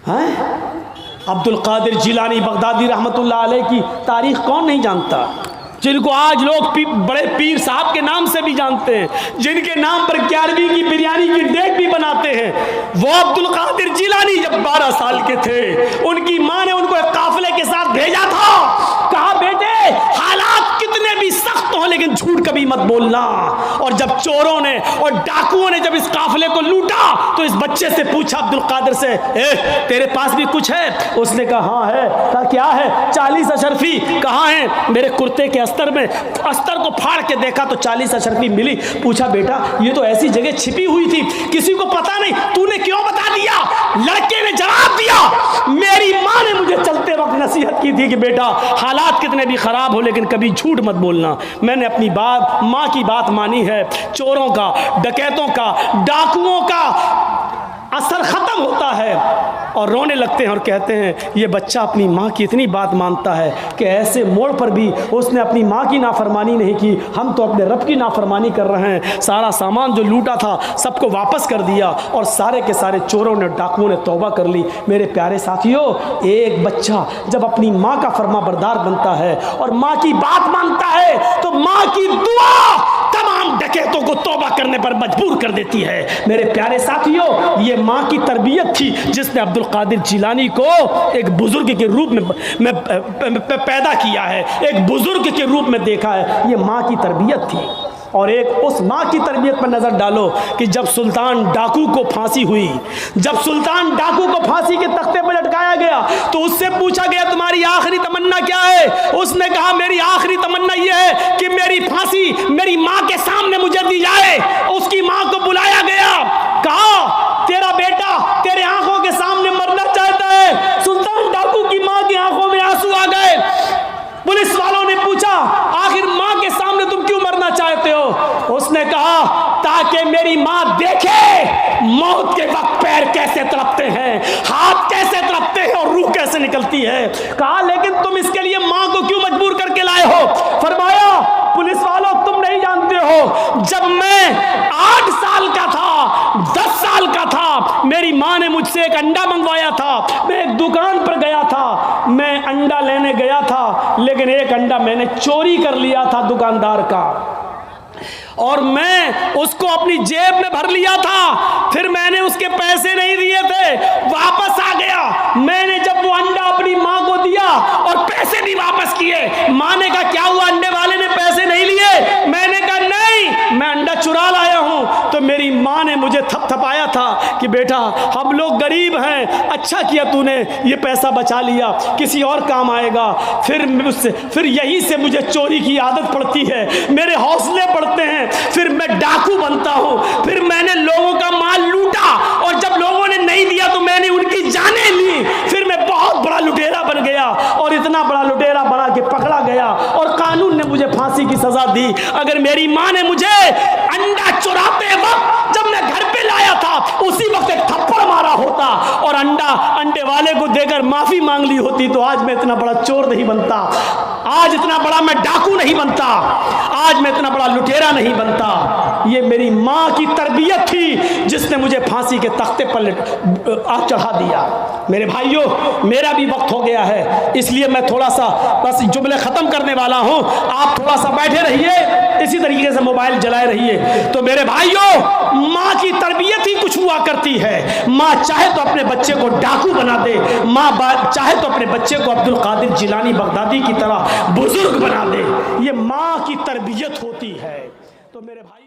हैं? अब्दुल कादिर जिलानी बगदादी रहमतुल्लाह अलैह की तारीख कौन नहीं जानता, जिनको आज लोग बड़े पीर साहब के नाम से भी जानते हैं, जिनके नाम पर 11वीं की बिरयानी की डेट भी बनाते हैं। वो अब्दुल कादिर जिलानी जब 12 साल के थे, उनकी माँ ने उनको एक काफिले के साथ भेजा था, कहा बेटे हालात कितने भी सख्त हो लेकिन झूठ कभी मत बोलना। और जब चोरों ने और डाकुओं ने जब इस काफिले को लूटा तो इस बच्चे से पूछा अब्दुल कादिर से, तेरे पास भी कुछ है? उसने कहा हाँ है। कहा क्या है? 40 अशरफी। कहाँ है? मेरे कुर्ते के अस्तर में। अस्तर को फाड़ के देखा तो 40 अशरफी मिली। पूछा बेटा ये तो ऐसी जगह छिपी हुई थी, किसी को पता नहीं, तूने क्यों बता दिया? लड़के ने जवाब दिया, मेरी माँ ने मुझे चलते वक्त नसीहत की थी कि बेटा हालात कितने भी खराब हो लेकिन कभी झूठ मत बोलना। मैंने अपनी बात, माँ की बात मानी है। चोरों का, डकैतों का, डाकुओं का असर खत्म होता है और रोने लगते हैं और कहते हैं ये बच्चा अपनी माँ की इतनी बात मानता है कि ऐसे मोड़ पर भी उसने अपनी माँ की नाफरमानी नहीं की, हम तो अपने रब की नाफरमानी कर रहे हैं। सारा सामान जो लूटा था सबको वापस कर दिया और सारे के सारे चोरों ने, डाकुओं ने तौबा कर ली। मेरे प्यारे साथियों, एक बच्चा जब अपनी माँ का फरमाबरदार बनता है और माँ की बात मानता है तो माँ की दुआ तमाम डकैतों को तौबा करने पर मजबूर कर देती है। मेरे प्यारे साथियों, ये माँ की तरबियत थी जिसने अब्दुल कादिर जिलानी को एक बुजुर्ग के रूप में पैदा किया है, एक बुजुर्ग के रूप में देखा है। ये माँ की तरबियत थी। और एक उस माँ की तरबियत पर नजर डालो कि जब सुल्तान डाकू को फांसी हुई, जब सुल्तान डाकू को फांसी के तख्ते पर लटकाया गया तो उससे पूछा गया तुम्हारी आखिरी तमन्ना क्या है? उसने कहा मेरी आखिरी तमन्ना यह है कि मेरी फांसी मेरी माँ के सामने मुझे दी जाए। उसकी माँ को बुलाया गया, कहा तेरा बेटा तेरे आंखों के सामने मरना चाहता है। सुल्तान डाकू की माँ की आंखों में आंसू आ गए। पुलिस वालों ने पूछा आखिर माँ के सामने तुम क्यों मरना चाहते हो? उसने कहा ताकि मेरी माँ देखे मौत के वक्त पैर कैसे तड़पते हैं, हाथ कैसे तड़पते हैं और रूह कैसे निकलती है। कहा लेकिन तुम इसके लिए माँ को क्यों मजबूर करके लाए हो? फरमाया पुलिस वालों तुम नहीं जानते हो, जब मैं 8 साल का था, 10 साल का था, मेरी माँ ने मुझसे एक अंडा मंगवाया था। मैं एक दुकान पर गया था, मैं अंडा लेने गया था लेकिन एक अंडा मैंने चोरी कर लिया था दुकानदार का और मैं उसको अपनी जेब में भर लिया था। फिर मैंने उसके पैसे नहीं दिए थे, वापस आ गया। मैंने जब वो अंडा अपनी माँ को दिया और पैसे भी वापस किए, माँ ने कहा क्या हुआ, अंडे वाले ने पैसे नहीं लिए? मैंने कहा नहीं, मैं अंडा चुरा लाया हूँ। तो मेरी माँ ने मुझे थपथपाया था कि बेटा हम लोग गरीब हैं, अच्छा किया तूने ये पैसा बचा लिया, किसी और काम आएगा। फिर यहीं से मुझे चोरी की आदत पड़ती है, मेरे हौसले बढ़ते हैं, फिर मैं डाकू बनता हूं। फिर मैंने लोगों का माल लूटा और जब लोगों ने नहीं दिया तो मैंने उनकी जानें ली। फिर मैं बहुत बड़ा लुटेरा बन गया और इतना बड़ा लुटेरा बना के पकड़ा गया और कानून ने मुझे फांसी की सजा दी। अगर मेरी माँ ने मुझे अंडा चुराते वक्त जब मैं घर पे लाया था उसी वक्त एक थप्पड़ मारा होता और अंडे वाले को देकर माफी मांग ली होती तो आज मैं इतना बड़ा चोर नहीं बनता, आज इतना बड़ा मैं डाकू नहीं बनता, आज मैं इतना बड़ा लुटेरा नहीं बनता। ये मेरी माँ की तरबियत थी जिसने मुझे फांसी के तख्ते पर चढ़ा दिया। मेरे भाइयों, मेरा भी वक्त हो गया है, इसलिए मैं थोड़ा सा बस जुमले खत्म करने वाला हूं। आप थोड़ा सा बैठे रहिए, इसी तरीके से मोबाइल जलाए रहिए। तो मेरे भाइयों, माँ की तरबियत ही कुछ हुआ करती है। माँ चाहे तो अपने बच्चे को डाकू बना दे, माँ चाहे तो अपने बच्चे को अब्दुल कादिर जिलानी बगदादी की तरह बुजुर्ग बना दे। ये माँ की तरबियत होती है। तो मेरे भाई